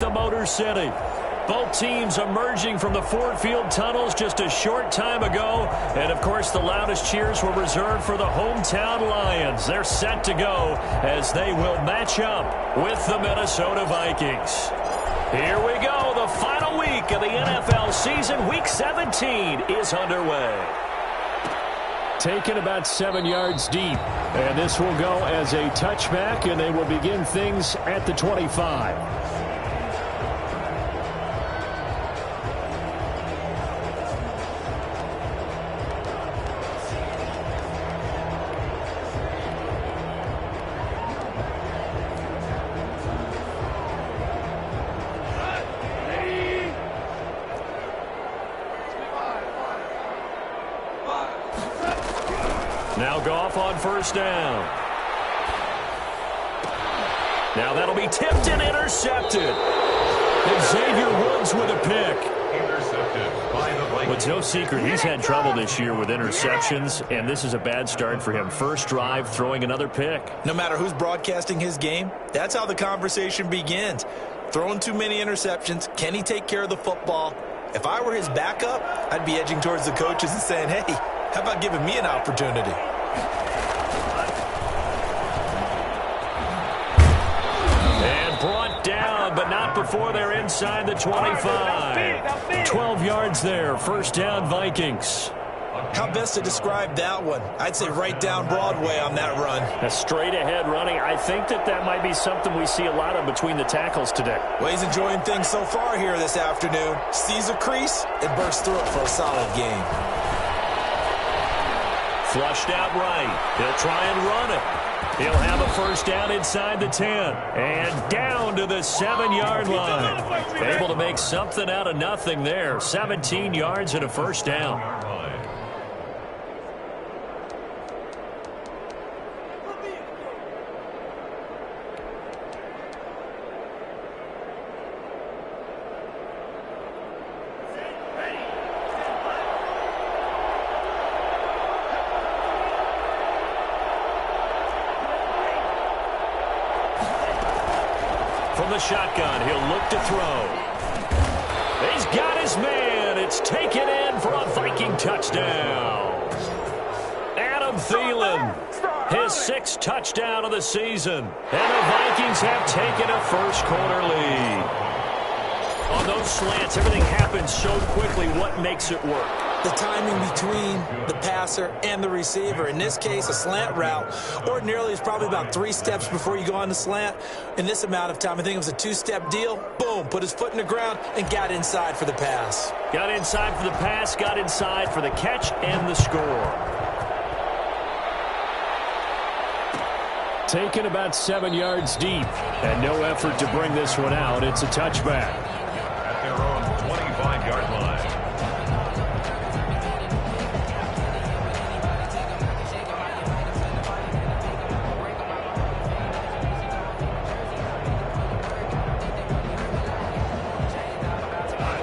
the Motor City. Both teams emerging from the Ford Field tunnels just a short time ago. And, of course, the loudest cheers were reserved for the hometown Lions. They're set to go as they will match up with the Minnesota Vikings. Here we go. The final week of the NFL season. Week 17 is underway. Taken about 7 yards deep. And this will go as a touchback, and they will begin things at the 25. Now Goff on first down. Now that'll be tipped and intercepted. Xavier Woods with a pick. Well, it's no secret he's had trouble this year with interceptions, and this is a bad start for him. First drive, throwing another pick. No matter who's broadcasting his game, that's how the conversation begins. Throwing too many interceptions. Can he take care of the football? If I were his backup, I'd be edging towards the coaches and saying, hey, how about giving me an opportunity? And brought down, but not before they're inside the 25. 12 yards there. First down, Vikings. How best to describe that one? I'd say right down Broadway on that run. A straight-ahead running. I think that might be something we see a lot of between the tackles today. Well, he's enjoying things so far here this afternoon. Sees a crease and bursts through it for a solid game. Flushed out right. He'll try and run it. He'll have a first down inside the 10. And down to the 7-yard line. Able to make something out of nothing there. 17 yards and a first down. From the shotgun, he'll look to throw. He's got his man. It's taken in for a Viking touchdown. Adam Thielen, his 6th touchdown of the season. And the Vikings have taken a first-quarter lead. On those slants, everything happens so quickly. What makes it work? The timing between the passer and the receiver. In this case, a slant route ordinarily is probably about 3 steps before you go on the slant. In this amount of time, I think it was a 2-step deal. Boom, put his foot in the ground and got inside for the pass. Got inside for the pass, got inside for the catch and the score. Taken about 7 yards deep, and no effort to bring this one out. It's a touchback. At their own 25-yard line.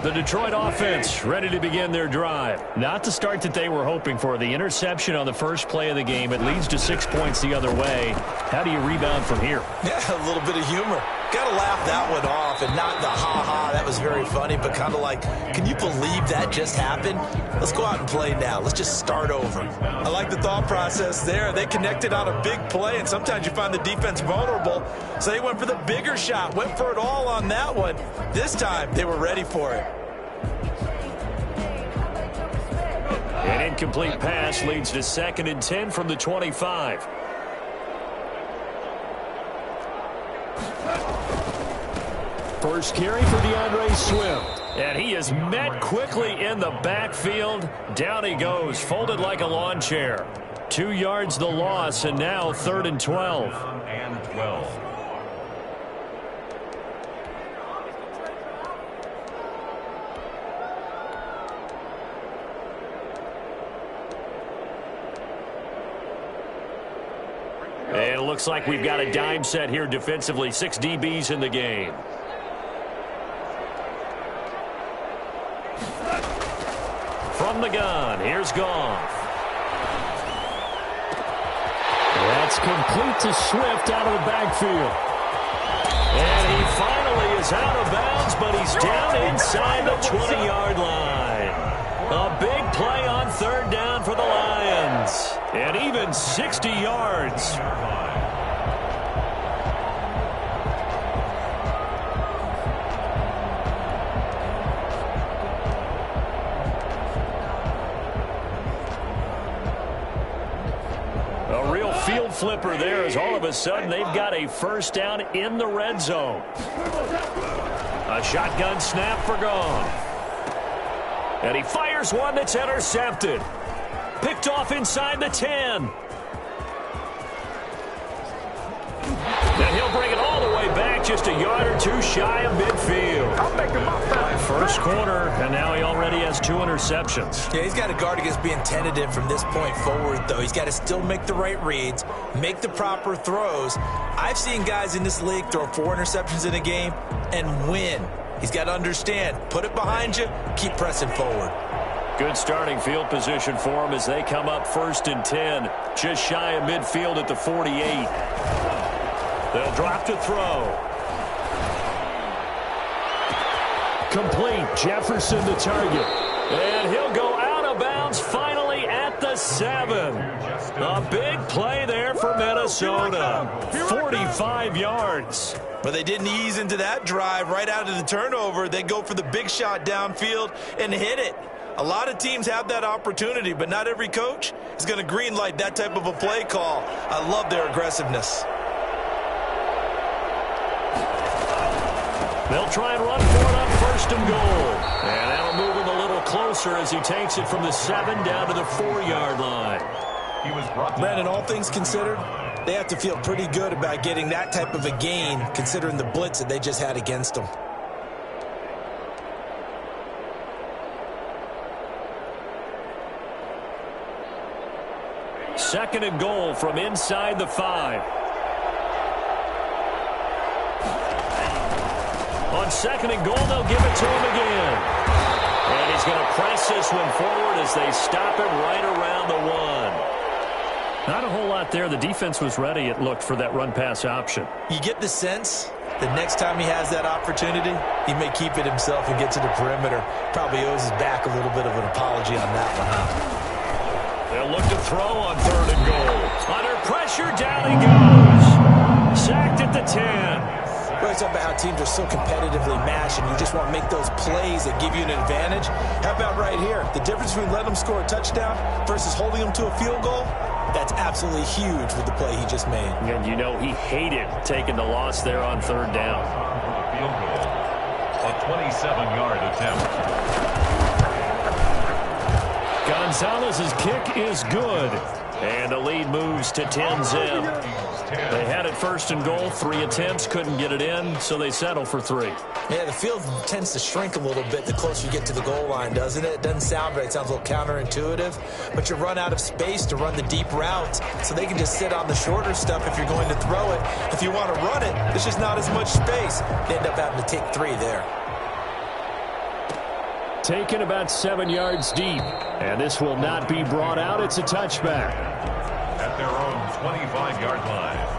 The Detroit offense ready to begin their drive. Not the start that they were hoping for. The interception on the first play of the game. It leads to 6 points the other way. How do you rebound from here? Yeah, a little bit of humor. Got to laugh that one off and not the ha-ha. That was very funny, but kind of like, can you believe that just happened? Let's go out and play now. Let's just start over. I like the thought process there. They connected on a big play, and sometimes you find the defense vulnerable. So they went for the bigger shot, went for it all on that one. This time, they were ready for it. An incomplete pass leads to 2nd and 10 from the 25. First carry for DeAndre Swift. And he is met quickly in the backfield. Down he goes, folded like a lawn chair. 2 yards the loss, and now 3rd and 12. And 12. And it looks like we've got a dime set here defensively. 6 DBs in the game. From the gun, here's Goff. That's complete to Swift out of the backfield. And he finally is out of bounds he's down inside the 20-yard line. A big play on third down for the Lions. And even 60 yards. A real field flipper there as all of a sudden they've got a first down in the red zone. A shotgun snap for Gone. And he fires one that's intercepted. Picked off inside the 10. And he'll bring it all the way back just a yard or two shy of midfield. First quarter, and now he already has 2 interceptions. Yeah, he's got to guard against being tentative from this point forward, though. He's got to still make the right reads, make the proper throws. I've seen guys in this league throw 4 interceptions in a game and win. He's got to understand, put it behind you, keep pressing forward. Good starting field position for him as they come up 1st and 10, just shy of midfield at the 48. They'll drop to throw. Complete. Jefferson the target. And he'll go out of bounds finally at the 7. A big play there for Minnesota. 45 yards. But they didn't ease into that drive right out of the turnover. They go for the big shot downfield and hit it. A lot of teams have that opportunity, but not every coach is going to green light that type of a play call. I love their aggressiveness. They'll try and run for it on 1st and goal. And that'll move him a little closer as he takes it from the 7 down to the 4-yard line. Brandon, all things considered, they have to feel pretty good about getting that type of a gain considering the blitz that they just had against them. Second and goal from inside the 5. On 2nd and goal, they'll give it to him again. And he's going to press this one forward as they stop him right around the 1. Not a whole lot there. The defense was ready, it looked, for that run-pass option. You get the sense that next time he has that opportunity, he may keep it himself and get to the perimeter. Probably owes his back a little bit of an apology on that one, huh? They'll look to throw on 3rd and goal. Under pressure, down he goes. Sacked at the 10. It's about how teams are so competitively matched and you just want to make those plays that give you an advantage. How about right here? The difference between letting them score a touchdown versus holding them to a field goal, that's absolutely huge with the play he just made. And you know he hated taking the loss there on 3rd down. Field goal. A 27-yard attempt. Gonzalez's kick is good. And the lead moves to 10-zip. They had it 1st and goal, 3 attempts, couldn't get it in, so they settle for 3. Yeah, the field tends to shrink a little bit the closer you get to the goal line, doesn't it? It doesn't sound right. It sounds a little counterintuitive, but you run out of space to run the deep routes, so they can just sit on the shorter stuff if you're going to throw it. If you want to run it, there's just not as much space. They end up having to take 3 there. Taken about 7 yards deep, and this will not be brought out. It's a touchback. At their own 25-yard line.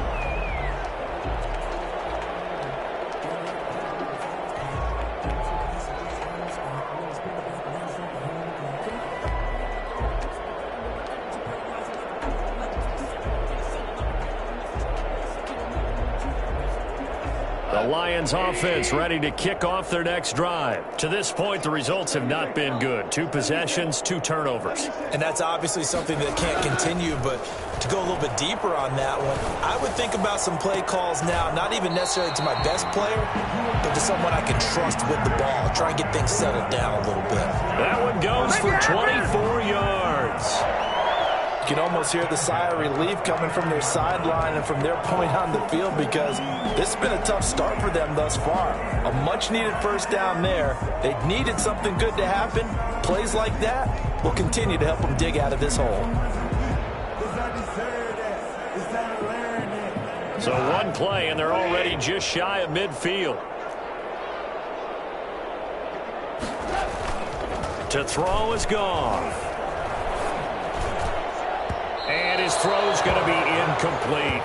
The Lions offense ready to kick off their next drive. To this point, the results have not been good. 2 possessions, 2 turnovers. And that's obviously something that can't continue, but to go a little bit deeper on that one, I would think about some play calls now, not even necessarily to my best player, but to someone I can trust with the ball. Try and get things settled down a little bit. That one goes for 24 yards. You can almost hear the sigh of relief coming from their sideline and from their point on the field because this has been a tough start for them thus far. A much-needed first down there. They needed something good to happen. Plays like that will continue to help them dig out of this hole. So 1 play, and they're already just shy of midfield. To throw is gone. And his throw's going to be incomplete.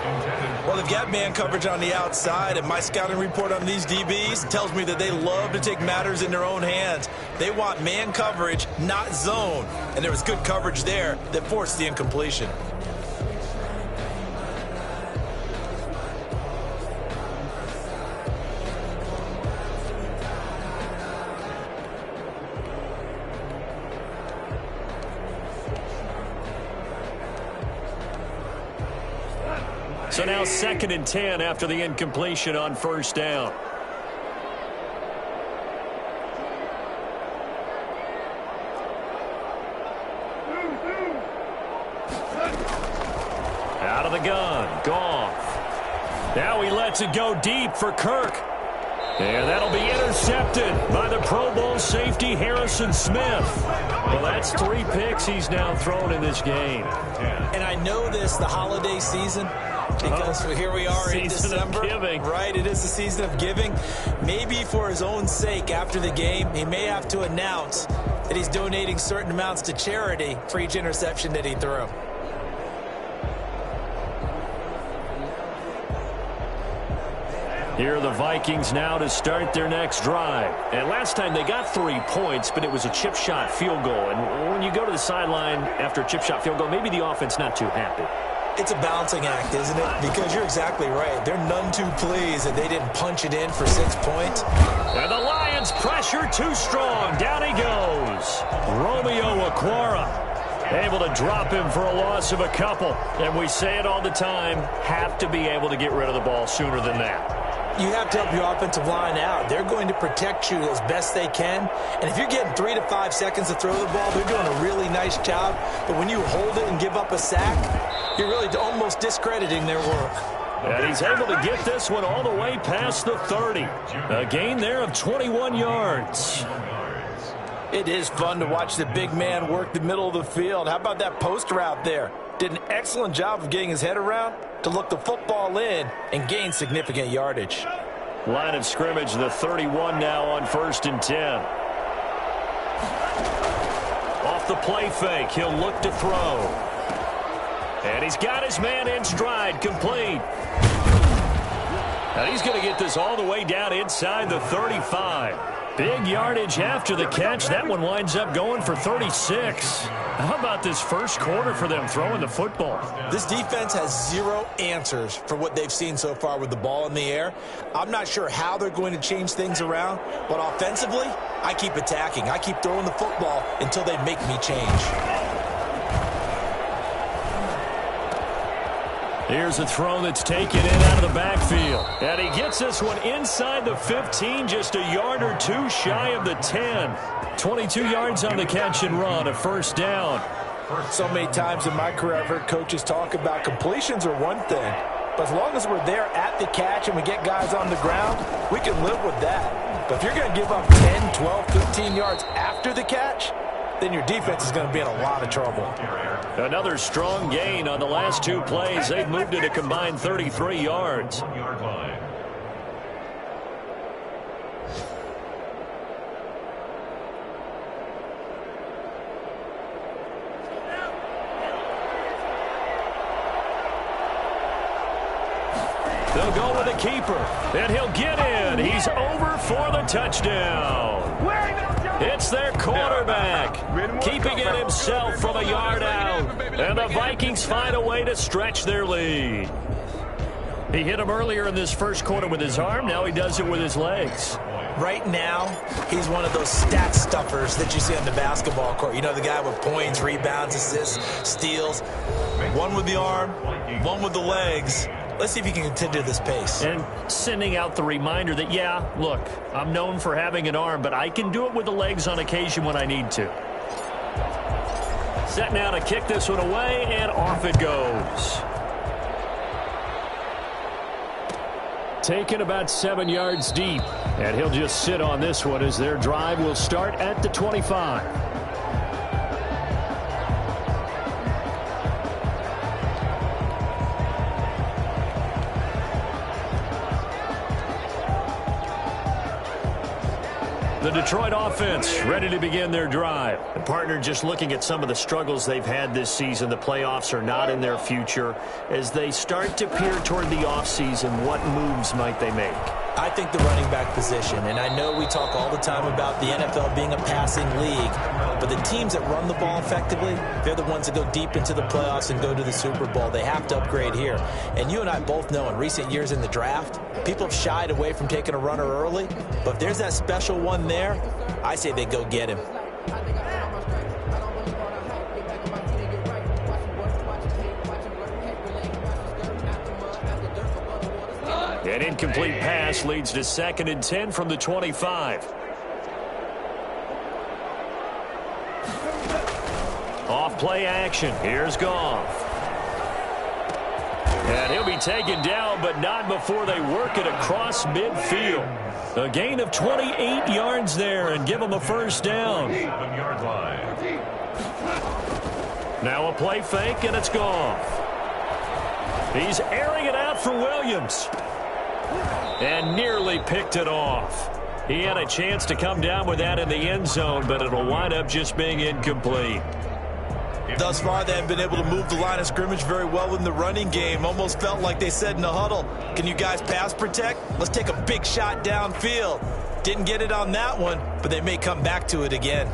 Well, they've got man coverage on the outside, and my scouting report on these DBs tells me that they love to take matters in their own hands. They want man coverage, not zone. And there was good coverage there that forced the incompletion. So now 2nd and 10 after the incompletion on first down. Out of the gun, Goff. Now he lets it go deep for Kirk. And that'll be intercepted by the Pro Bowl safety Harrison Smith. Well, that's 3 picks he's now thrown in this game. And I know this, the holiday season, because here we are in December. Right, it is the season of giving. Maybe for his own sake after the game, he may have to announce that he's donating certain amounts to charity for each interception that he threw. Here are the Vikings now to start their next drive. And last time they got 3 points, but it was a chip shot field goal. And when you go to the sideline after a chip shot field goal, maybe the offense not too happy. It's a balancing act, isn't it? Because you're exactly right. They're none too pleased that they didn't punch it in for 6 points. And the Lions pressure too strong. Down he goes. Romeo Okwara able to drop him for a loss of a couple. And we say it all the time, have to be able to get rid of the ball sooner than that. You have to help your offensive line out. They're going to protect you as best they can. And if you're getting 3 to 5 seconds to throw the ball, they're doing a really nice job. But when you hold it and give up a sack, you're really almost discrediting their work. And he's able to get this one all the way past the 30. A gain there of 21 yards. It is fun to watch the big man work the middle of the field. How about that post route there? Did an excellent job of getting his head around to look the football in and gain significant yardage. Line of scrimmage, the 31 now on 1st and 10. Off the play fake, he'll look to throw. And he's got his man in stride, complete. And he's going to get this all the way down inside the 35. Big yardage after the catch. That one winds up going for 36. How about this first quarter for them throwing the football? This defense has 0 answers for what they've seen so far with the ball in the air. I'm not sure how they're going to change things around, but offensively, I keep attacking. I keep throwing the football until they make me change. Here's a throw that's taken in out of the backfield. And he gets this one inside the 15, just a yard or 2 shy of the 10. 22 yards on the catch and run, a first down. So many times in my career I've heard coaches talk about completions are one thing, but as long as we're there at the catch and we get guys on the ground, we can live with that. But if you're going to give up 10, 12, 15 yards after the catch, then your defense is going to be in a lot of trouble. Another strong gain on the last 2 plays. They've moved it a combined 33 yards. They'll go with a keeper, and he'll get in. He's over for the touchdown. It's their quarterback, keeping it himself from a yard out. And the Vikings find a way to stretch their lead. He hit him earlier in this first quarter with his arm. Now he does it with his legs. Right now, he's one of those stat stuffers that you see on the basketball court. You know, the guy with points, rebounds, assists, steals. One with the arm, one with the legs. Let's see if he can continue this pace. And sending out the reminder that, yeah, look, I'm known for having an arm, but I can do it with the legs on occasion when I need to. Set now to kick this one away, and off it goes. Taken about 7 yards deep, and he'll just sit on this one as their drive will start at the 25. The Detroit offense ready to begin their drive. And partner, just looking at some of the struggles they've had this season, the playoffs are not in their future. As they start to peer toward the offseason, what moves might they make? I think the running back position, and I know we talk all the time about the NFL being a passing league, but the teams that run the ball effectively, they're the ones that go deep into the playoffs and go to the Super Bowl. They have to upgrade here. And you and I both know in recent years in the draft, people have shied away from taking a runner early, but if there's that special one there, I say they go get him. An incomplete pass leads to 2nd and 10 from the 25. Off play action. Here's Goff. And he'll be taken down, but not before they work it across midfield. A gain of 28 yards there and give him a first down. 7-yard line. Now a play fake, and it's Goff. He's airing it out for Williams. And nearly picked it off. He had a chance to come down with that in the end zone, but it'll wind up just being incomplete. Thus far, they haven't been able to move the line of scrimmage very well in the running game. Almost felt like they said in the huddle, can you guys pass protect? Let's take a big shot downfield. Didn't get it on that one, but they may come back to it again.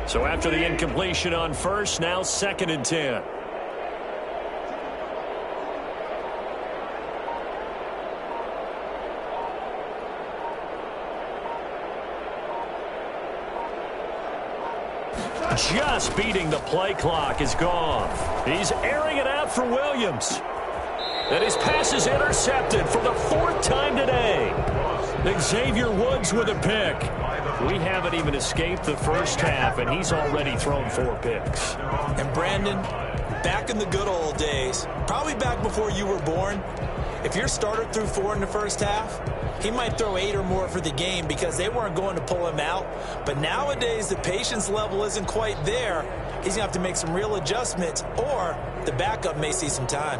So after the incompletion on first, now 2nd and 10. Just beating the play clock is Goff. He's airing it out for Williams. And his pass is intercepted for the 4th time today. Xavier Woods with a pick. We haven't even escaped the first half, and he's already thrown 4 picks. And Brandon, back in the good old days, probably back before you were born, if your starter threw 4 in the first half, he might throw 8 or more for the game because they weren't going to pull him out. But nowadays, the patience level isn't quite there. He's going to have to make some real adjustments, or the backup may see some time.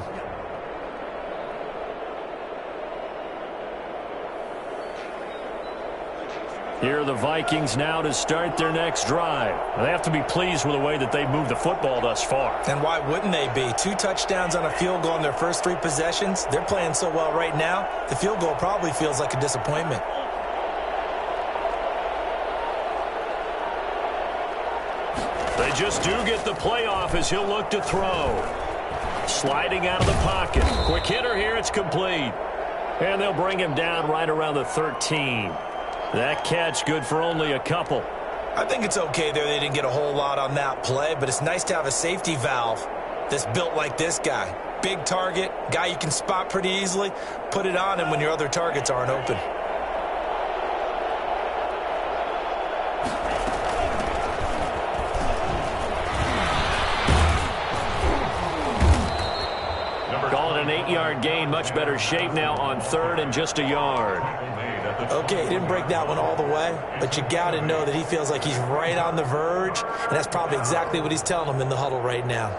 Here are the Vikings now to start their next drive. They have to be pleased with the way that they've moved the football thus far. And why wouldn't they be? 2 touchdowns on a field goal in their first 3 possessions. They're playing so well right now, the field goal probably feels like a disappointment. They just do get the playoff as he'll look to throw. Sliding out of the pocket. Quick hitter here, it's complete. And they'll bring him down right around the 13. That catch good for only a couple. I think it's okay there. They didn't get a whole lot on that play, but it's nice to have a safety valve that's built like this guy. Big target, guy you can spot pretty easily. Put it on him when your other targets aren't open. Call it an 8-yard gain. Much better shape now on 3rd and just a yard. Okay, he didn't break that one all the way, but you got to know that he feels like he's right on the verge, and that's probably exactly what he's telling them in the huddle right now.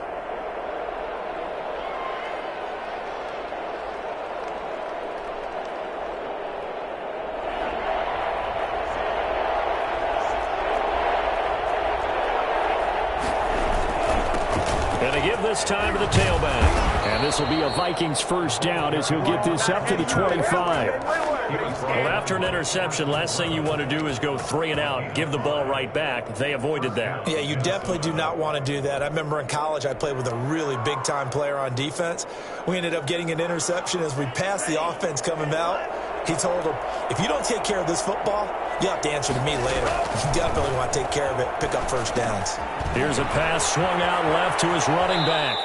And they give this time to the tailback. And this will be a Vikings first down as he'll get this up to the 25. Well, after an interception, last thing you want to do is go 3 and out, give the ball right back. They avoided that. Yeah, you definitely do not want to do that. I remember in college I played with a really big-time player on defense. We ended up getting an interception as we passed the offense coming out. He told him, if you don't take care of this football, you have to answer to me later. You definitely want to take care of it, pick up first downs. Here's a pass swung out left to his running back.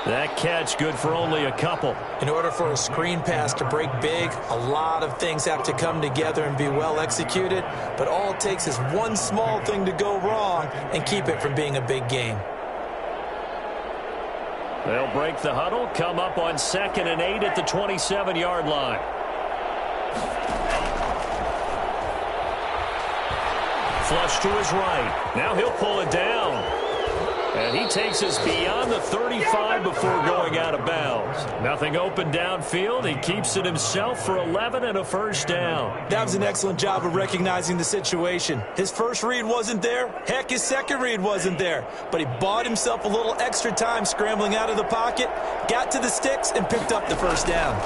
That catch good for only a couple. In order for a screen pass to break big, a lot of things have to come together and be well executed, but all it takes is one small thing to go wrong and keep it from being a big game. They'll break the huddle, come up on 2nd and 8 at the 27-yard line. Flush to his right. Now he'll pull it down. And he takes us beyond the 35 before going out of bounds. Nothing open downfield. He keeps it himself for 11 and a first down. That was an excellent job of recognizing the situation. His first read wasn't there. Heck, his second read wasn't there. But he bought himself a little extra time scrambling out of the pocket, got to the sticks, and picked up the first down.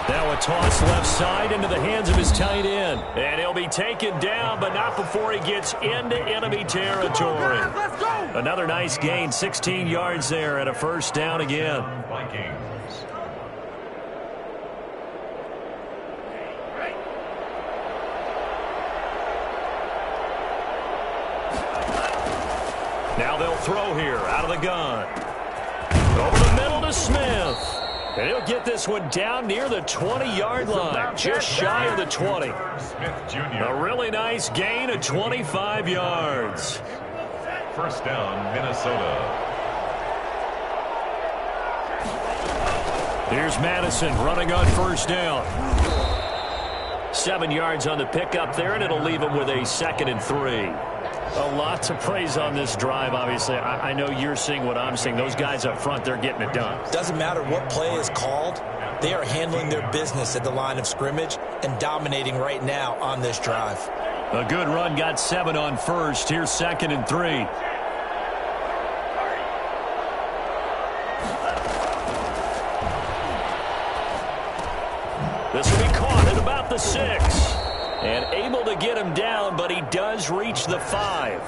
Now a toss left side into the hands of his tight end. And he'll be taken down, but not before he gets into enemy territory. Another nice gain, 16 yards there and a first down again. Vikings. Now they'll throw here out of the gun. Over the middle to Smith. And he'll get this one down near the 20-yard line, just shy of the 20. Smith Jr. A really nice gain of 25 yards. First down, Minnesota. Here's Madison running on first down. 7 yards on the pickup there, and it'll leave him with a 2nd and 3. A lot to praise on this drive, obviously. I know you're seeing what I'm seeing. Those guys up front, they're getting it done. Doesn't matter what play is called. They are handling their business at the line of scrimmage and dominating right now on this drive. A good run, got 7 on first. Here's 2nd and 3. This will be caught at about the 6. And able to get him down, but he does reach the 5.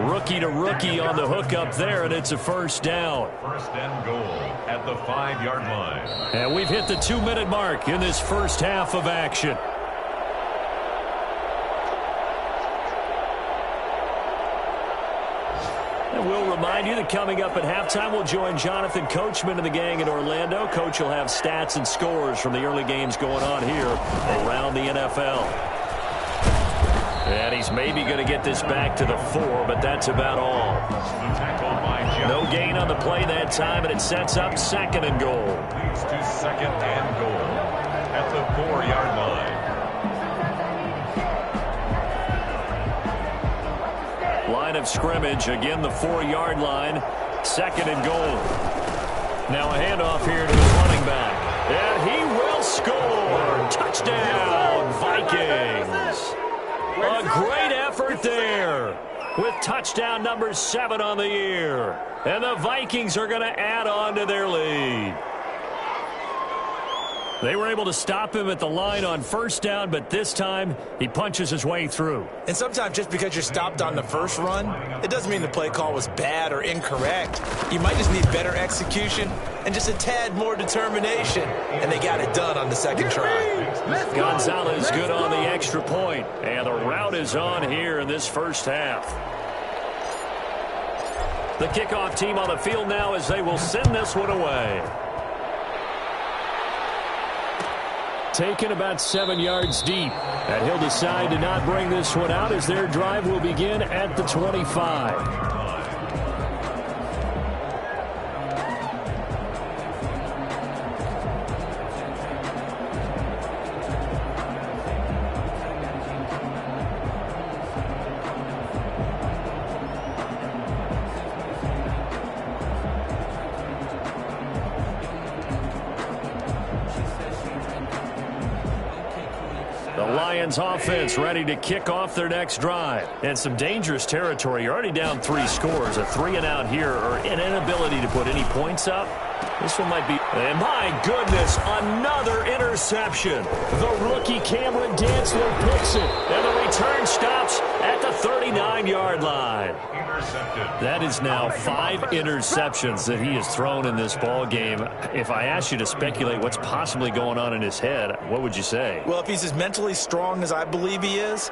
Rookie to rookie on the hook up there, and it's a first down. First and goal at the 5-yard line. And we've hit the 2-minute mark in this first half of action. And we'll remind you that coming up at halftime, we'll join Jonathan Coachman and the gang in Orlando. Coach will have stats and scores from the early games going on here around the NFL. And he's maybe going to get this back to the 4, but that's about all. No gain on the play that time, and it sets up 2nd and goal. Leads to 2nd and goal at the 4-yard line. Line of scrimmage, again the 4-yard line, 2nd and goal. Now a handoff here to his running back. And he will score. Touchdown, Vikings. A great effort there with touchdown number 7 on the year. And the Vikings are going to add on to their lead. They were able to stop him at the line on first down, but this time he punches his way through. And sometimes just because you're stopped on the first run, it doesn't mean the play call was bad or incorrect. You might just need better execution and just a tad more determination. And they got it done on the second try. Gonzalez good on the extra point. And the route is on here in this first half. The kickoff team on the field now as they will send this one away. Taken about 7 yards deep. And he'll decide to not bring this one out as their drive will begin at the 25. Offense ready to kick off their next drive. And some dangerous territory. You're already down 3 scores. A 3-and-out here or an inability to put any points up. This one might be... And my goodness, another interception. The rookie Cameron Dantzler picks it. And the return stops at the 39-yard line. Intercepted. That is now 5 interceptions that he has thrown in this ball game. If I asked you to speculate what's possibly going on in his head, what would you say? Well, if he's as mentally strong as I believe he is,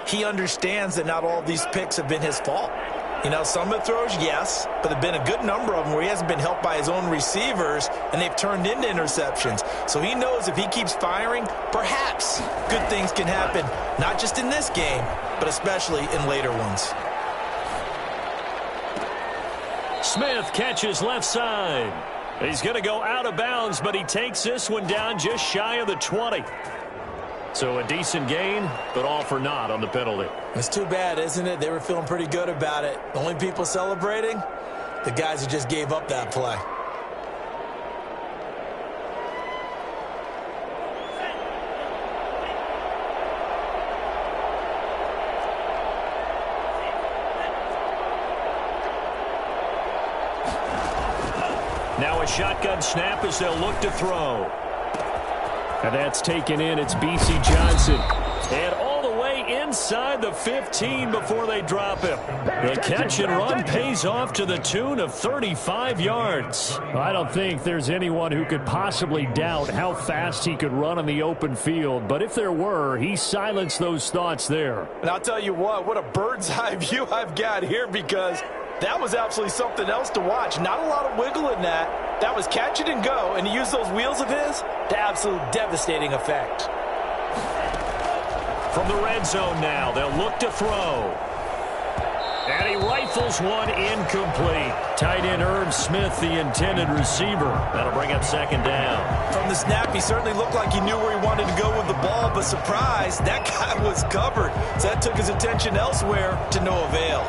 he understands that not all of these picks have been his fault. You know, some of the throws, yes, but there have been a good number of them where he hasn't been helped by his own receivers, and they've turned into interceptions. So he knows if he keeps firing, perhaps good things can happen, not just in this game, but especially in later ones. Smith catches left side. He's going to go out of bounds, but he takes this one down just shy of the 20. So a decent gain, but all for naught on the penalty. It's too bad, isn't it? They were feeling pretty good about it. The only people celebrating, the guys who just gave up that play. Now a shotgun snap as they'll look to throw. And that's taken in. It's B.C. Johnson. And all the way inside the 15 before they drop him. The catch and run pays off to the tune of 35 yards. I don't think there's anyone who could possibly doubt how fast he could run on the open field. But if there were, he silenced those thoughts there. And I'll tell you what a bird's eye view I've got here, because that was absolutely something else to watch. Not a lot of wiggle in that. That was catch it and go, and he used those wheels of his to absolute devastating effect. From the red zone now, they'll look to throw. And he rifles one incomplete. Tight end Herb Smith, the intended receiver. That'll bring up second down. From the snap, he certainly looked like he knew where he wanted to go with the ball, but surprise, that guy was covered. So that took his attention elsewhere to no avail.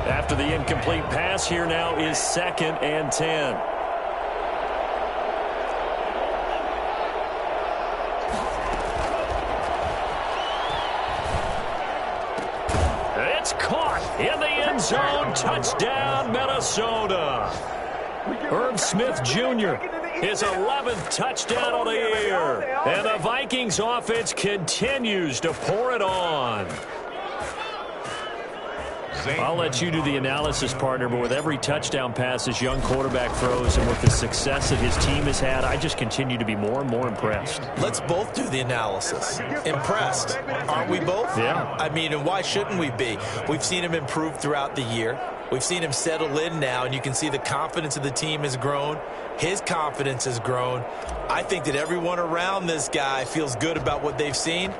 After the incomplete pass, here now is 2nd and 10. It's caught in the end zone. Touchdown, Minnesota. Herb Smith Jr. his 11th touchdown on the year. And the Vikings offense continues to pour it on. I'll let you do the analysis, partner, but with every touchdown pass this young quarterback throws and with the success that his team has had, I just continue to be more and more impressed. Let's both do the analysis. Impressed. Aren't we both? Yeah. I mean, and why shouldn't we be? We've seen him improve throughout the year. We've seen him settle in now, and you can see the confidence of the team has grown. His confidence has grown. I think that everyone around this guy feels good about what they've seen.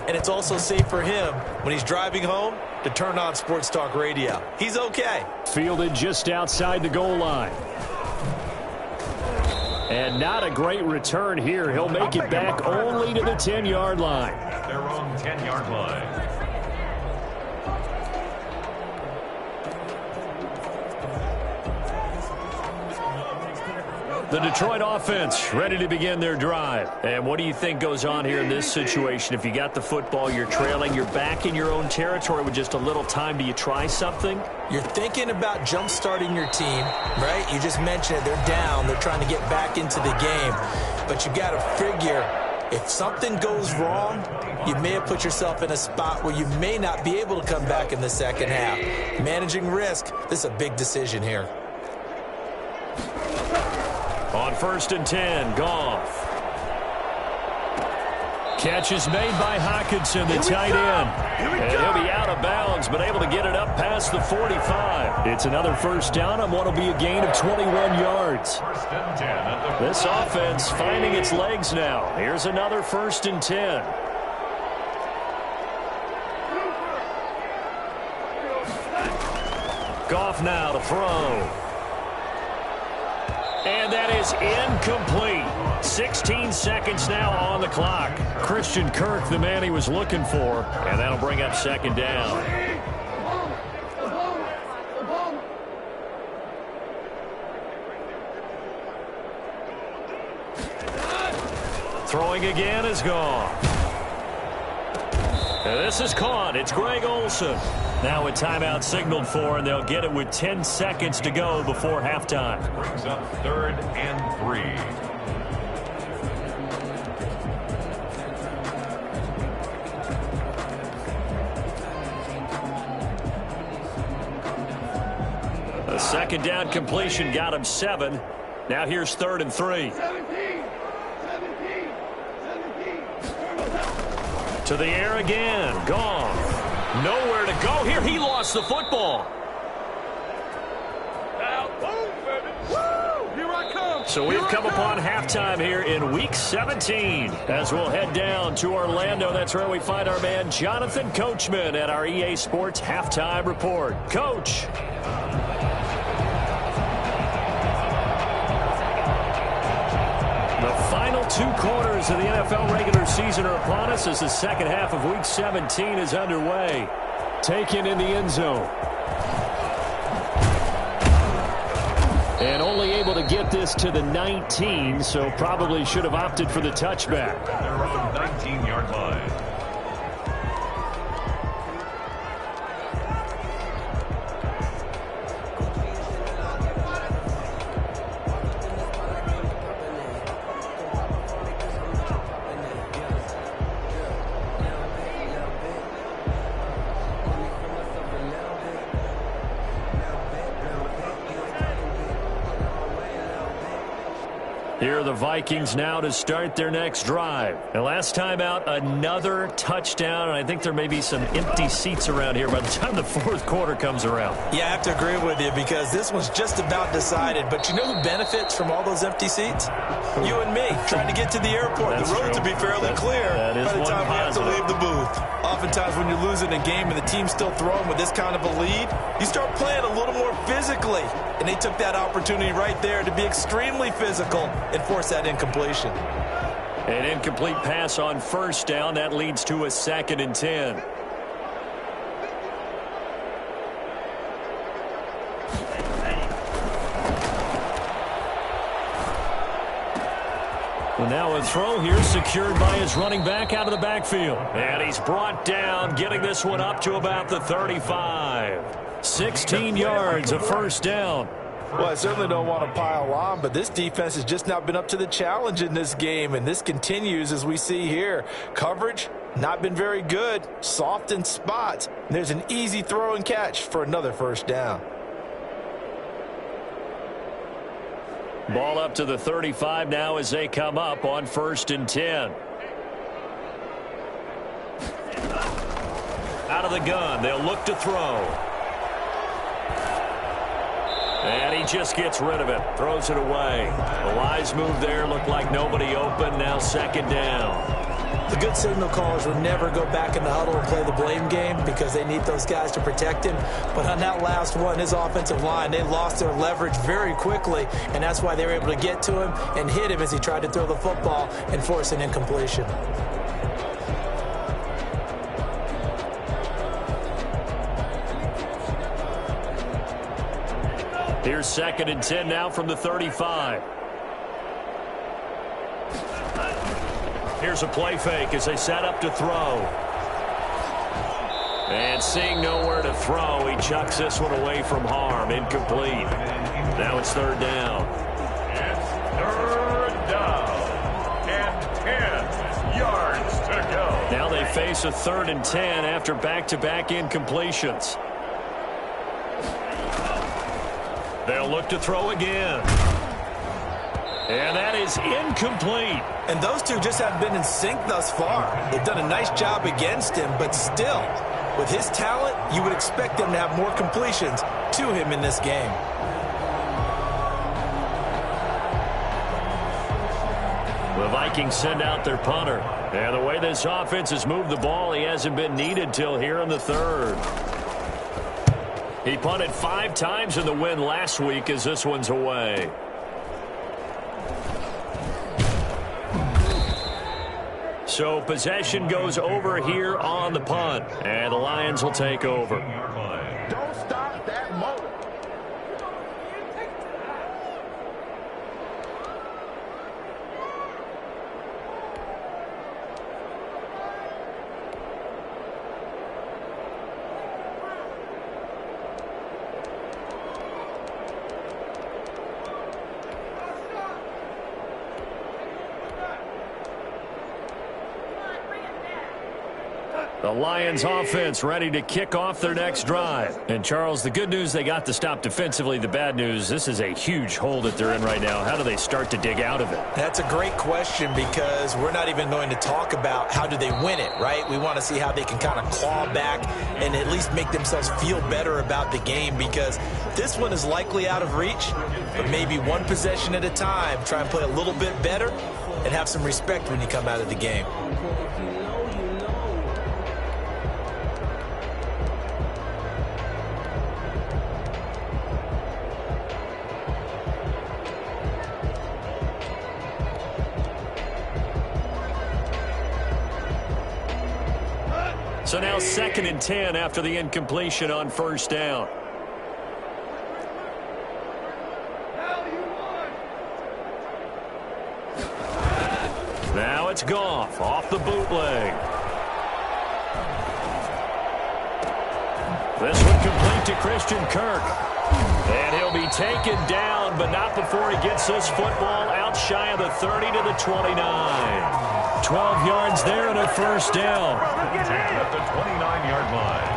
And it's also safe for him when he's driving home to turn on Sports Talk Radio. He's okay. Fielded just outside the goal line. And not a great return here. He'll make it back only to the 10-yard line. Their own 10-yard line. The Detroit offense ready to begin their drive. And what do you think goes on here in this situation? If you got the football, you're trailing, you're back in your own territory with just a little time. Do you try something? You're thinking about jump-starting your team, right? You just mentioned it. They're down. They're trying to get back into the game. But you got to figure, if something goes wrong, you may have put yourself in a spot where you may not be able to come back in the second half. Managing risk, this is a big decision here. On 1st and 10, Goff. Catch is made by Hockenson, the tight end. And he'll be out of bounds, but able to get it up past the 45. It's another first down on what will be a gain of 21 yards. 1st and 10 at the This offense finding its legs now. Here's another 1st and 10. Goff now to throw. And that is incomplete. 16 seconds now on the clock. Christian Kirk, the man he was looking for. And that'll bring up second down. Throwing again is gone. And this is caught. It's Greg Olsen. Now a timeout signaled for, and they'll get it with 10 seconds to go before halftime. brings up 3rd and 3. A second down completion got him 7. Now here's 3rd and 3. To the air again. Gone. Nowhere to go here. He lost the football. So we've come upon halftime here in Week 17. As we'll head down to Orlando, that's where we find our man Jonathan Coachman at our EA Sports Halftime Report. Coach. The final 2 quarters of the NFL regular season are upon us as the second half of Week 17 is underway. Taken in the end zone. And only able to get this to the 19, so probably should have opted for the touchback. They're on 19-yard line. Here are the Vikings now to start their next drive. And last time out, another touchdown. And I think there may be some empty seats around here by the time the fourth quarter comes around. Yeah, I have to agree with you because this one's just about decided. But you know who benefits from all those empty seats? You and me, trying to get to the airport. That's the roads true. will be fairly clear that is by the one time we have to positive. leave the booth. Oftentimes when you're losing a game and the team's still throwing with this kind of a lead, you start playing a little more physically. And they took that opportunity right there to be extremely physical and force that incompletion. An incomplete pass on first down. That leads to a 2nd and 10. Well, now a throw here secured by his running back out of the backfield. And he's brought down, getting this one up to about the 35. 16 yards, a first down. Well, I certainly don't want to pile on, but this defense has just not been up to the challenge in this game, and this continues as we see here. Coverage, not been very good, soft in spots. And there's an easy throw and catch for another first down. Ball up to the 35 now as they come up on 1st and 10. Out of the gun, they'll look to throw. And he just gets rid of it, throws it away. The wise move there, looked like nobody open, now 2nd down. The good signal callers would never go back in the huddle and play the blame game because they need those guys to protect him. But on that last one, his offensive line, they lost their leverage very quickly, and that's why they were able to get to him and hit him as he tried to throw the football and force an incompletion. Here's 2nd and 10 now from the 35. Here's a play fake as they set up to throw. And seeing nowhere to throw, he chucks this one away from harm. Incomplete. Now it's 3rd down. It's 3rd down and 10 yards to go. Now they face a 3rd and 10 after back-to-back incompletions. They'll look to throw again. And that is incomplete. And those two just haven't been in sync thus far. They've done a nice job against him, but still, with his talent, you would expect them to have more completions to him in this game. The Vikings send out their punter. And the way this offense has moved the ball, he hasn't been needed till here in the 3rd. He punted 5 times in the win last week as this one's away. So possession goes over here on the punt. And the Lions will take over. Don't stop that motor. The Lions offense ready to kick off their next drive. And, Charles, the good news, they got the stop defensively. The bad news, this is a huge hole that they're in right now. How do they start to dig out of it? That's a great question because we're not even going to talk about how do they win it, right? We want to see how they can kind of claw back and at least make themselves feel better about the game, because this one is likely out of reach, but maybe one possession at a time. Try and play a little bit better and have some respect when you come out of the game. So now 2nd and 10 after the incompletion on first down. Now it's Goff off the bootleg. This one complete to Christian Kirk. And he'll be taken down, but not before he gets this football out shy of the 30 to the 29. 12 yards there and a first down. At the 29-yard line.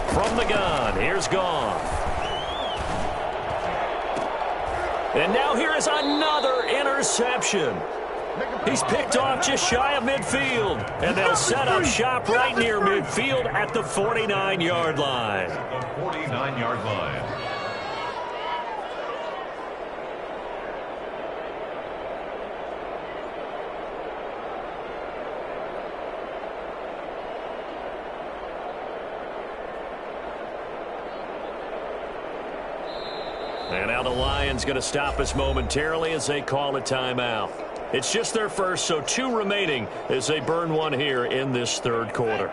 From the gun, here's Goff. And now here is another interception. He's picked off just shy of midfield. And they'll set up shop right near midfield at the 49-yard line. At the 49-yard line. And now the Lions going to stop us momentarily as they call a timeout. It's just their first, so 2 remaining as they burn one here in this third quarter.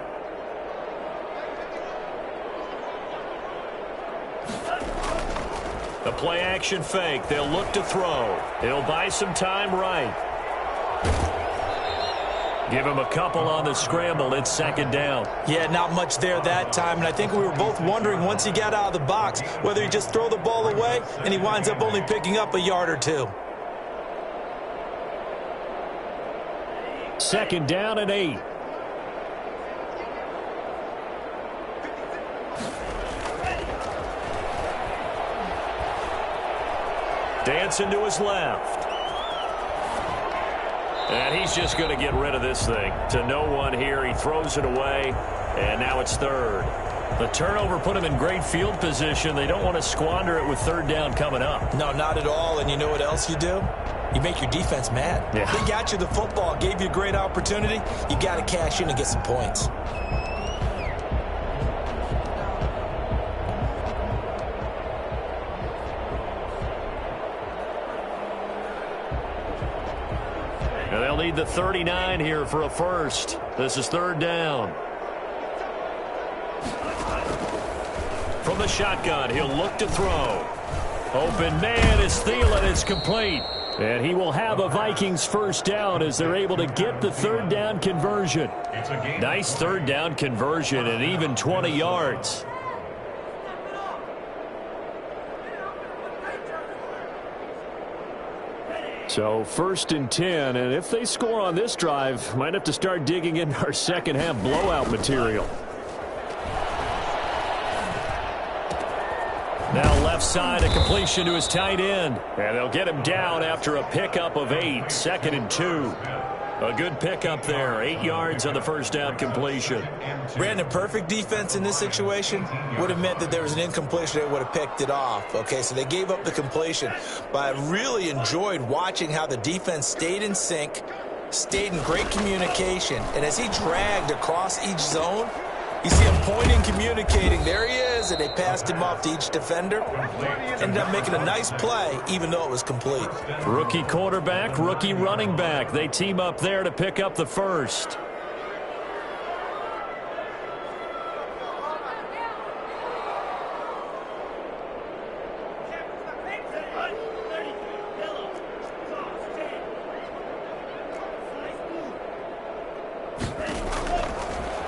The play action fake. They'll look to throw. He'll buy some time right. Give him a couple on the scramble. It's 2nd down. Yeah, not much there that time, and I think we were both wondering once he got out of the box whether he just throw the ball away and he winds up only picking up a yard or 2. 2nd down and 8. Dancing to his left. And he's just going to get rid of this thing. To no one here. He throws it away. And now it's 3rd. The turnover put him in great field position. They don't want to squander it with 3rd down coming up. No, not at all. And you know what else you do? You make your defense mad. Yeah. They got you the football, gave you a great opportunity. You got to cash in and get some points. And they'll need the 39 here for a first. This is 3rd down. From the shotgun, he'll look to throw. Open man is Thielen. It's complete. And he will have a Vikings first down as they're able to get the 3rd down conversion. Nice 3rd down conversion and even 20 yards. So 1st and 10, and if they score on this drive, might have to start digging in our second half blowout material. Now left side, a completion to his tight end. And they'll get him down after a pickup of 8. 2nd and 2. A good pickup there. 8 yards on the first down completion. Brandon, perfect defense in this situation would have meant that there was an incompletion. They would have picked it off. Okay, so they gave up the completion. But I really enjoyed watching how the defense stayed in sync, stayed in great communication. And as he dragged across each zone, You see him pointing, communicating. There he is, and they passed him off to each defender. Ended up making a nice play, even though it was complete. Rookie quarterback, rookie running back. They team up there to pick up the first.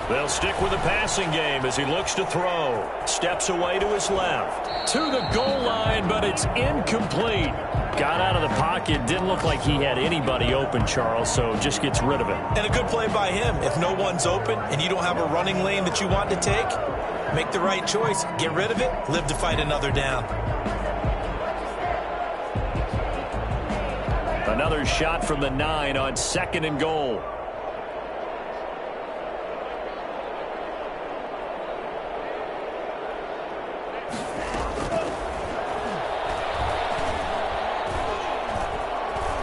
They'll stick with the passing game as he looks to throw. Steps away to his left. To the goal line, but it's incomplete. Got out of the pocket. Didn't look like he had anybody open, Charles, so just gets rid of it. And a good play by him. If no one's open and you don't have a running lane that you want to take, make the right choice. Get rid of it. Live to fight another down. Another shot from the 9 on 2nd and goal.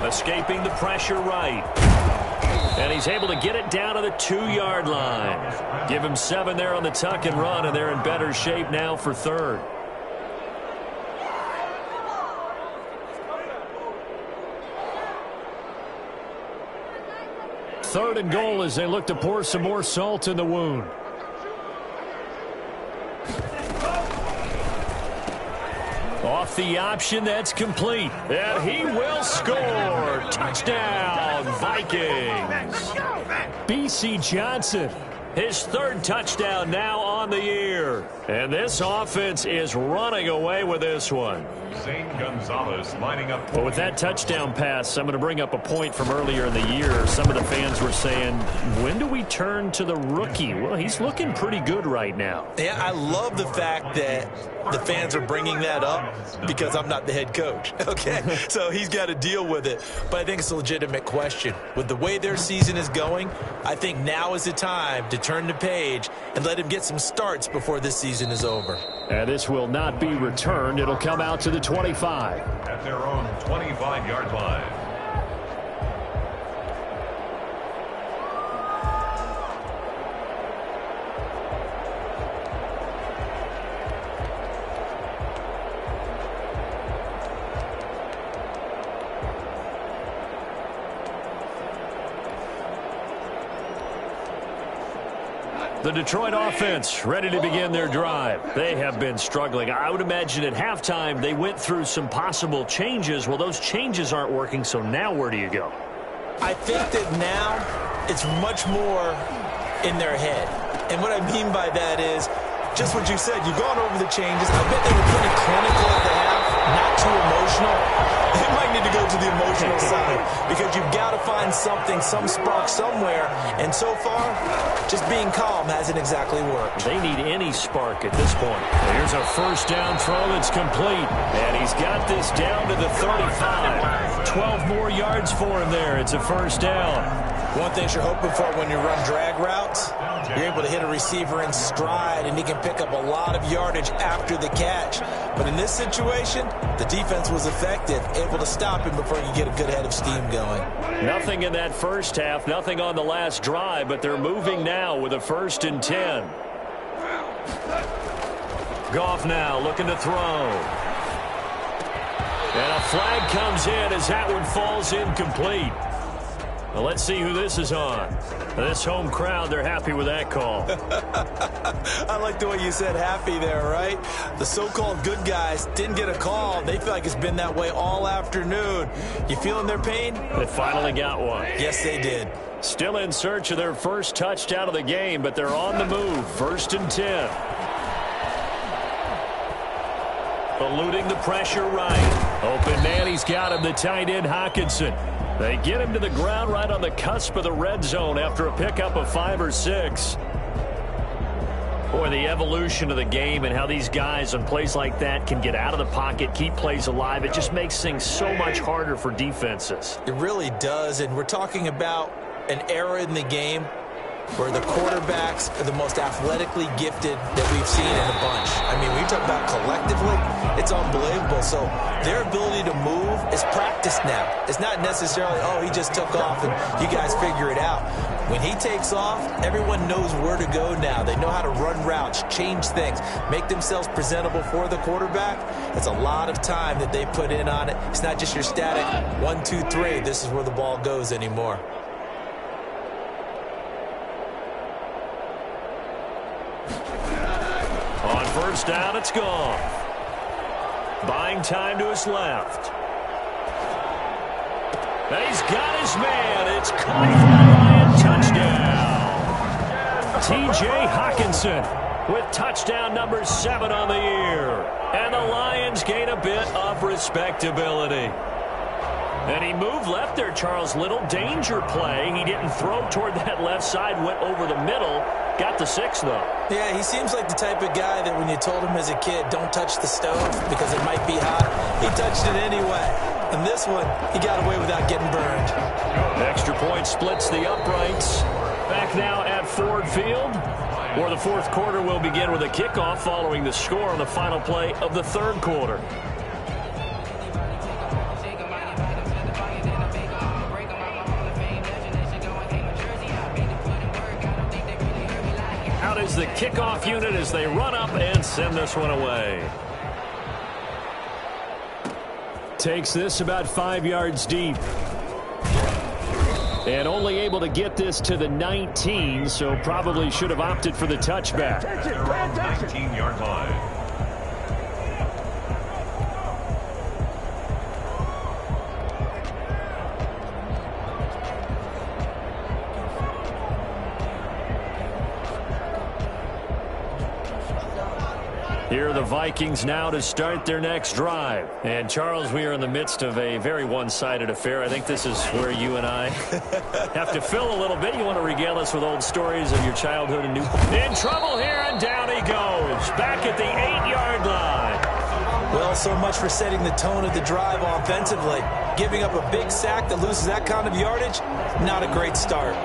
Escaping the pressure right. And he's able to get it down to the 2-yard line. Give him 7 there on the tuck and run, and they're in better shape now for 3rd. Third and goal as they look to pour some more salt in the wound. Off the option, that's complete. And he will score. Touchdown, Vikings. B.C. Johnson, his 3rd touchdown now on the year. And this offense is running away with this one. Zane Gonzalez lining up. Well, with that touchdown pass, I'm going to bring up a point from earlier in the year. Some of the fans were saying, when do we turn to the rookie? Well, he's looking pretty good right now. Yeah, I love the fact that the fans are bringing that up because I'm not the head coach, okay? So he's got to deal with it. But I think it's a legitimate question. With the way their season is going, I think now is the time to turn the page and let him get some starts before this season is over. And this will not be returned. It'll come out to the 25. At their own 25-yard line. The Detroit offense ready to begin their drive. They have been struggling. I would imagine at halftime they went through some possible changes. Well, those changes aren't working, so now where do you go? I think that now it's much more in their head. And what I mean by that is just what you said. You've gone over the changes. I bet they were pretty clinical at the half, not too emotional. They might need to go to the emotional side because you've got to find something, some spark somewhere. And so far, just being calm hasn't exactly worked. They need any spark at this point. Here's a 1st down throw that's complete. And he's got this down to the 35. 12 more yards for him there. It's a 1st down. One thing you're hoping for when you run drag routes, you're able to hit a receiver in stride, and he can pick up a lot of yardage after the catch. But in this situation, the defense was effective, able to stop him before you get a good head of steam going. Nothing in that first half, nothing on the last drive, but they're moving now with a 1st and 10. Goff now looking to throw. And a flag comes in as that one falls incomplete. Well, let's see who this is on. This home crowd, they're happy with that call. I like the way you said happy there, right? The so-called good guys didn't get a call. They feel like it's been that way all afternoon. You feeling their pain? They finally got one. Yes, they did. Still in search of their first touchdown of the game, but they're on the move. 1st and 10. Eluding the pressure right. Open man, he's got him, the tight end Hockenson. They get him to the ground right on the cusp of the red zone after a pickup of 5 or 6. Boy, the evolution of the game and how these guys on plays like that can get out of the pocket, keep plays alive, it just makes things so much harder for defenses. It really does, and we're talking about an era in the game where the quarterbacks are the most athletically gifted that we've seen in a bunch. I mean, when you talk about collectively, it's unbelievable. So their ability to move is practiced now. It's not necessarily, oh, he just took off and you guys figure it out. When he takes off, everyone knows where to go now. They know how to run routes, change things, make themselves presentable for the quarterback. It's a lot of time that they put in on it. It's not just your static 1, 2, 3. This is where the ball goes anymore. On first down, it's gone. Buying time to his left. He's got his man. It's caught for a Lion touchdown. T.J. Hawkinson with touchdown number 7 on the year. And the Lions gain a bit of respectability. And he moved left there, Charles. Little danger play. He didn't throw toward that left side, went over the middle. Got the 6, though. Yeah, he seems like the type of guy that when you told him as a kid, don't touch the stove because it might be hot, he touched it anyway. And this one, he got away without getting burned. Extra point splits the uprights. Back now at Ford Field, where the fourth quarter will begin with a kickoff following the score on the final play of the third quarter. Out is the kickoff unit as they run up and send this one away. Takes this about 5 yards deep. And only able to get this to the 19, so probably should have opted for the touchback. Around 19-yard line. Here are the Vikings now to start their next drive. And, Charles, we are in the midst of a very one-sided affair. I think this is where you and I have to fill a little bit. You want to regale us with old stories of your childhood and new... In trouble here, and down he goes. Back at the 8-yard line. Well, so much for setting the tone of the drive offensively. Giving up a big sack that loses that kind of yardage, not a great start.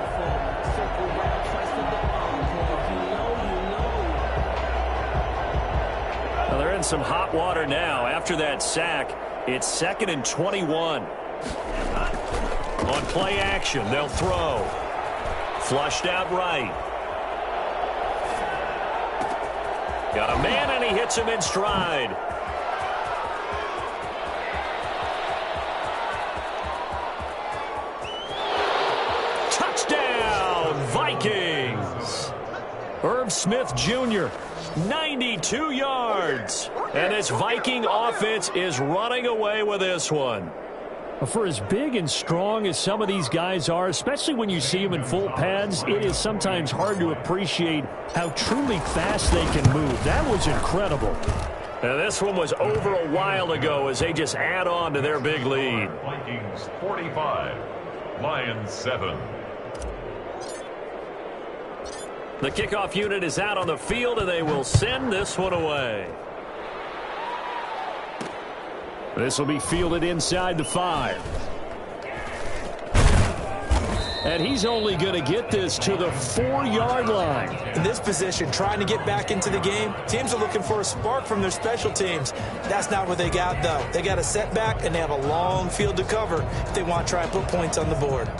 They're in some hot water now. After that sack, it's 2nd and 21. On play action, they'll throw. Flushed out right. Got a man, and he hits him in stride. Touchdown, Vikings! Irv Smith Jr., 92 yards. And this Viking offense is running away with this one. For as big and strong as some of these guys are, especially when you see them in full pads, it is sometimes hard to appreciate how truly fast they can move. That was incredible. And this one was over a while ago as they just add on to their big lead. Vikings 45, Lions 7. The kickoff unit is out on the field, and they will send this one away. This will be fielded inside the 5. And he's only going to get this to the 4-yard line. In this position, trying to get back into the game, teams are looking for a spark from their special teams. That's not what they got, though. They got a setback, and they have a long field to cover if they want to try and put points on the board.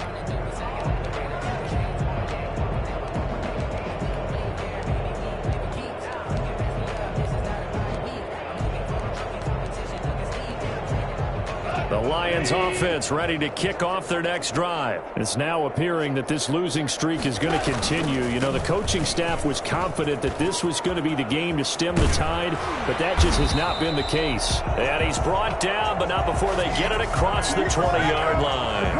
The Lions offense ready to kick off their next drive. It's now appearing that this losing streak is going to continue. You know, the coaching staff was confident that this was going to be the game to stem the tide, but that just has not been the case. And he's brought down, but not before they get it across the 20-yard line.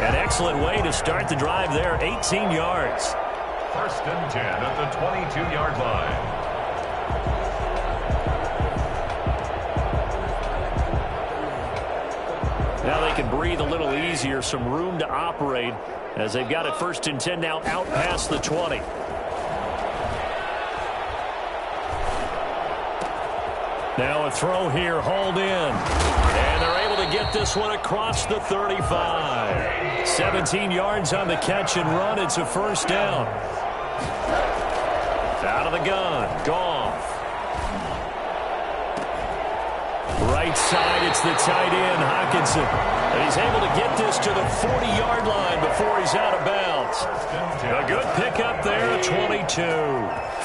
An excellent way to start the drive there, 18 yards. 1st and 10 at the 22-yard line. Now they can breathe a little easier, some room to operate as they've got it 1st and 10 now out past the 20. Now a throw here, hauled in. And they're able to get this one across the 35. 17 yards on the catch and run. It's a 1st down. Out of the gun, Goff. Right side, it's the tight end, Hockenson. And he's able to get this to the 40-yard line before he's out of bounds. A good pickup there, 22.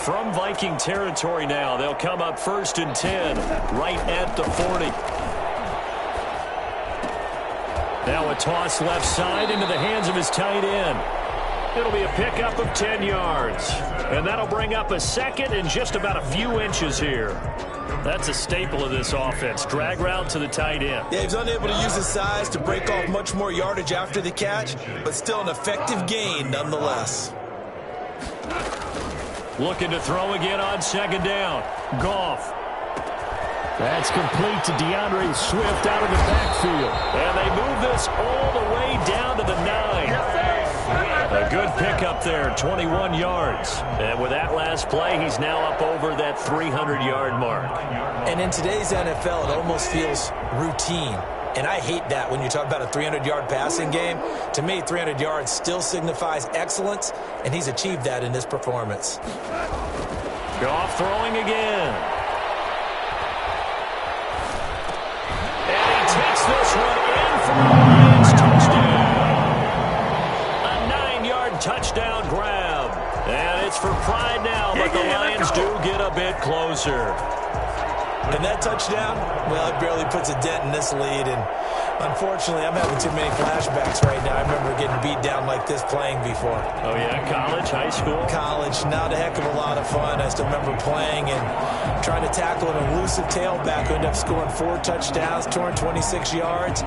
From Viking territory now, they'll come up 1st and 10, right at the 40. Now a toss left side into the hands of his tight end. It'll be a pickup of 10 yards. And that'll bring up a 2nd and just about a few inches here. That's a staple of this offense. Drag route to the tight end. Yeah, he's unable to use his size to break off much more yardage after the catch, but still an effective gain nonetheless. Looking to throw again on 2nd down. Goff. That's complete to DeAndre Swift out of the backfield. And they move this all the way down to the 9. A good pickup there, 21 yards. And with that last play, he's now up over that 300-yard mark. And in today's NFL, it almost feels routine. And I hate that when you talk about a 300-yard passing game. To me, 300 yards still signifies excellence, and he's achieved that in this performance. Goff throwing again. And he takes this one in for a Lions touchdown. Touchdown grab. And it's for pride now, but the Lions do get a bit closer. And that touchdown, well, it barely puts a dent in this lead. And unfortunately, I'm having too many flashbacks right now. I remember getting beat down like this playing before. Oh, yeah? College, high school? College. Not a heck of a lot of fun. I still remember playing and trying to tackle an elusive tailback who ended up scoring 4 touchdowns, 226 yards.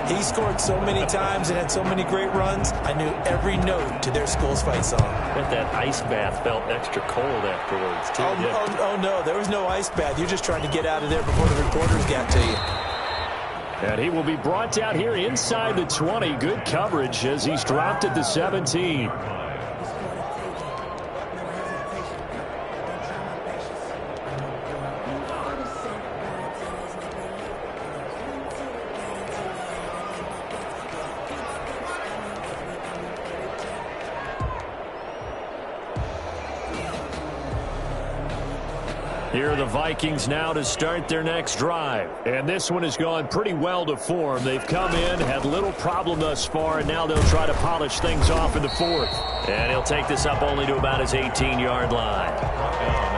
He scored so many times and had so many great runs, I knew every note to their school's fight song. Bet that ice bath felt extra cold afterwards, too. Oh, no, there was no ice bath. You're just trying to get out of there before the reporters got to you. And he will be brought down here inside the 20. Good coverage as he's dropped at the 17. Here are the Vikings now to start their next drive. And this one has gone pretty well to form. They've come in, had little problem thus far, and now they'll try to polish things off in the 4th. And he'll take this up only to about his 18-yard line.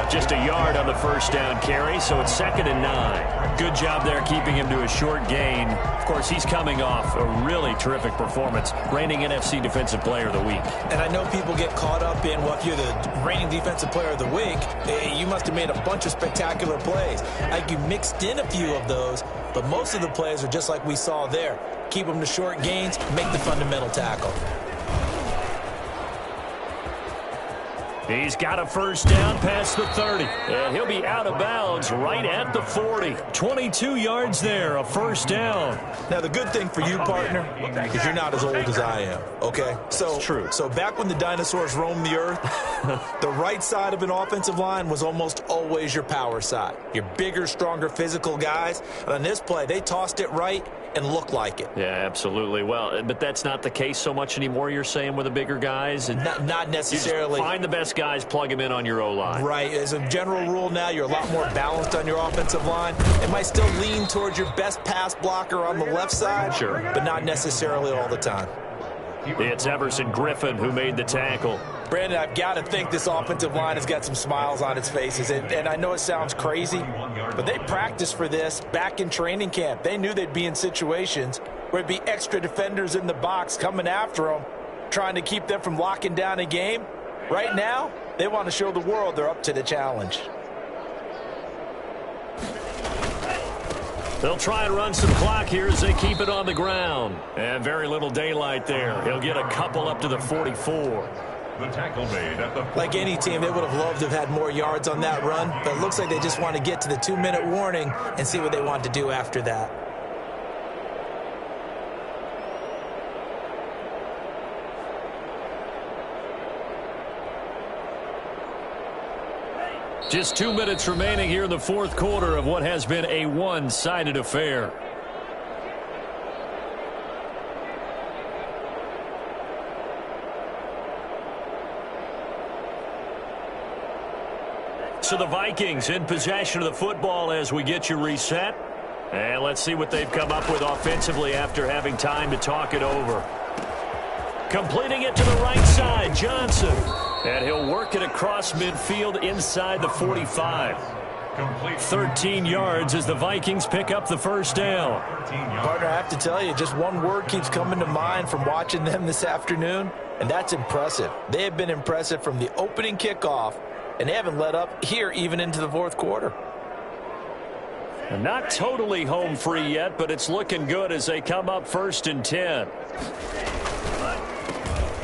Just a yard on the 1st down carry, so it's 2nd and 9. Good job there keeping him to a short gain. Of course, he's coming off a really terrific performance, reigning NFC Defensive Player of the Week. And I know people get caught up in, well, if you're the reigning Defensive Player of the Week, you must have made a bunch of spectacular plays. Like you mixed in a few of those, but most of the plays are just like we saw there. Keep them to short gains, make the fundamental tackle. He's got a 1st down past the 30. And he'll be out of bounds right at the 40. 22 yards there, a 1st down. Now, the good thing for you, partner, is you're not as old as I am, okay? It's true. So back when the dinosaurs roamed the earth, the right side of an offensive line was almost always your power side. Your bigger, stronger, physical guys. And on this play, they tossed it right and looked like it. Yeah, absolutely. Well, but that's not the case so much anymore, you're saying, with the bigger guys? And not necessarily. You just find the best guys, plug them in on your O-line. Right. As a general rule now, you're a lot more balanced on your offensive line. It might still lean towards your best pass blocker on the left side. Sure. But not necessarily all the time. It's Everson Griffin who made the tackle. Brandon, I've got to think this offensive line has got some smiles on its faces. And I know it sounds crazy, but they practiced for this back in training camp. They knew they'd be in situations where it'd be extra defenders in the box coming after them, trying to keep them from locking down a game. Right now, they want to show the world they're up to the challenge. They'll try and run some clock here as they keep it on the ground. And very little daylight there. He'll get a couple up to the 44. The tackle made at the... Like any team, they would have loved to have had more yards on that run, but it looks like they just want to get to the 2-minute warning and see what they want to do after that. Just 2 minutes remaining here in the 4th quarter of what has been a one-sided affair. So the Vikings in possession of the football as we get you reset. And let's see what they've come up with offensively after having time to talk it over. Completing it to the right side, Johnson. And he'll work it across midfield inside the 45. 13 yards as the Vikings pick up the first down. Partner, I have to tell you, just one word keeps coming to mind from watching them this afternoon, and that's impressive. They have been impressive from the opening kickoff, and they haven't let up here even into the fourth quarter. Not totally home free yet, but it's looking good as they come up 1st and 10.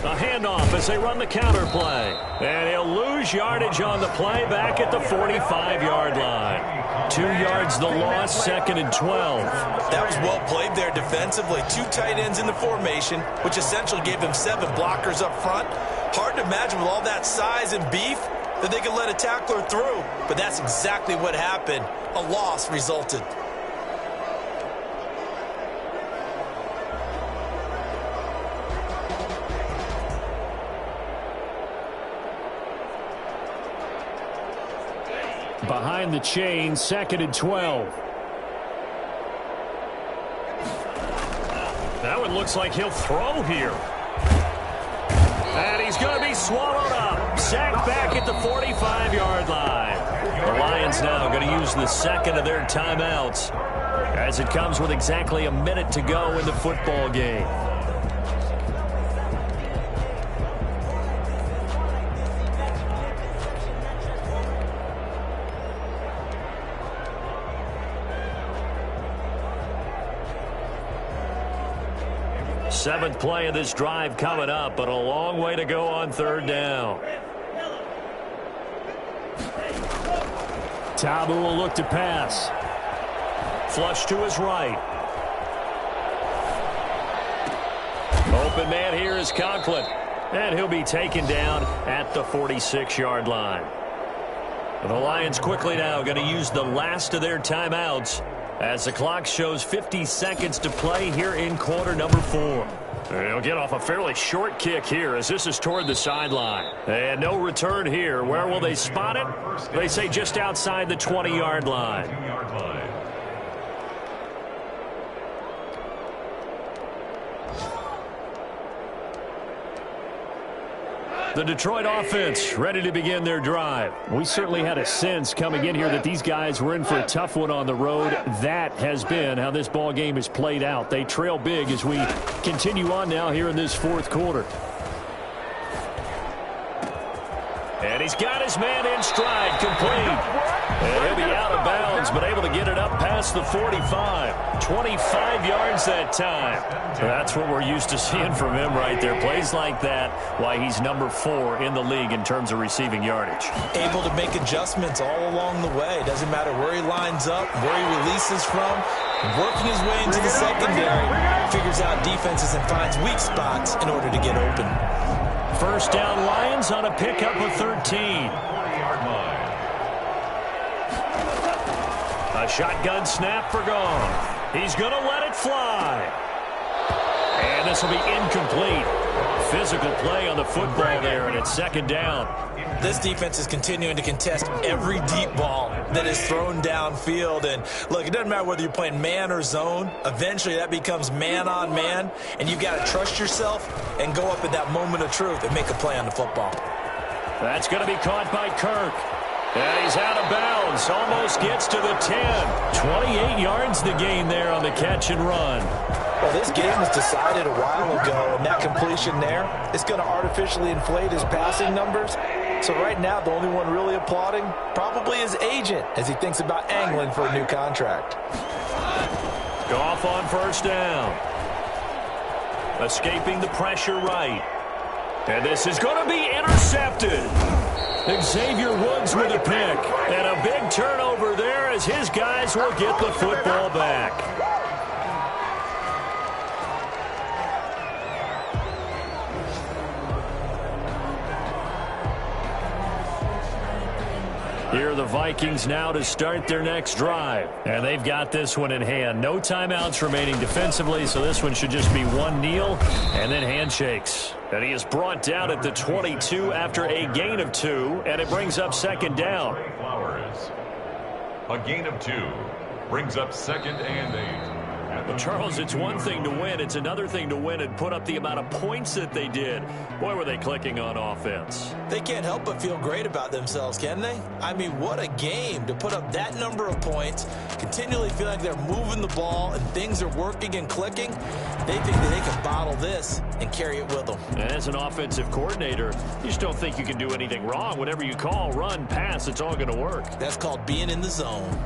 A handoff as they run the counter play. And he'll lose yardage on the play back at the 45-yard line. 2 yards the loss, 2nd and 12. That was well played there defensively. 2 tight ends in the formation, which essentially gave them 7 blockers up front. Hard to imagine with all that size and beef that they could let a tackler through. But that's exactly what happened. A loss resulted. Behind the chain, 2nd and 12. That one looks like he'll throw here. And he's going to be swallowed up. Sacked back at the 45-yard line. The Lions now going to use the second of their timeouts as it comes with exactly a minute to go in the football game. Seventh play of this drive coming up, but a long way to go on 3rd down. Tabu will look to pass. Flush to his right. Open man here is Conklin. And he'll be taken down at the 46-yard line. The Lions quickly now going to use the last of their timeouts as the clock shows 50 seconds to play here in quarter number 4. They'll get off a fairly short kick here as this is toward the sideline. And no return here. Where will they spot it? They say just outside the 20-yard line. The Detroit offense ready to begin their drive. We certainly had a sense coming in here that these guys were in for a tough one on the road. That has been how this ball game has played out. They trail big as we continue on now here in this fourth quarter. And he's got his man in stride, complete. And he'll be out of bounds, but able to get it up past the 45. 25 yards that time. That's what we're used to seeing from him right there. Plays like that, why he's number 4 in the league in terms of receiving yardage. Able to make adjustments all along the way. Doesn't matter where he lines up, where he releases from. Working his way into the secondary. Figures out defenses and finds weak spots in order to get open. First down Lions on a pickup of 13. A shotgun snap for gone. He's going to let it fly. And this will be incomplete. Physical play on the football there, and it's 2nd down. This defense is continuing to contest every deep ball that is thrown downfield. And look, it doesn't matter whether you're playing man or zone. Eventually that becomes man on man, and you've got to trust yourself and go up at that moment of truth and make a play on the football. That's going to be caught by Kirk. And he's out of bounds. Almost gets to the 10. 28 yards the gain there on the catch and run. Well, this game was decided a while ago, and that completion there is going to artificially inflate his passing numbers. So right now, the only one really applauding probably his agent as he thinks about angling for a new contract. Goff on first down. Escaping the pressure right. And this is going to be intercepted. Xavier Woods with a pick. And a big turnover there as his guys will get the football back. Here are the Vikings now to start their next drive. And they've got this one in hand. No timeouts remaining defensively, so this one should just be one kneel and then handshakes. And he is brought down at the 22 after a gain of 2, and it brings up 2nd down. A gain of 2. Brings up 2nd and 8. Well, Charles, it's one thing to win. It's another thing to win and put up the amount of points that they did. Boy, were they clicking on offense. They can't help but feel great about themselves, can they? I mean, what a game to put up that number of points, continually feel like they're moving the ball and things are working and clicking. They think that they can bottle this and carry it with them. And as an offensive coordinator, you just don't think you can do anything wrong. Whatever you call, run, pass, it's all going to work. That's called being in the zone.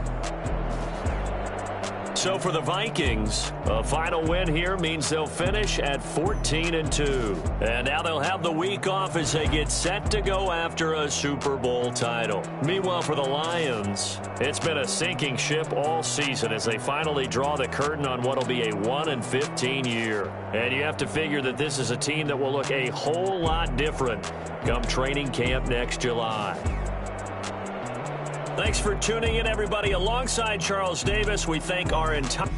So for the Vikings, a final win here means they'll finish at 14-2. And now they'll have the week off as they get set to go after a Super Bowl title. Meanwhile, for the Lions, it's been a sinking ship all season as they finally draw the curtain on what will be a 1-15 year. And you have to figure that this is a team that will look a whole lot different come training camp next July. Thanks for tuning in, everybody. Alongside Charles Davis, we thank our entire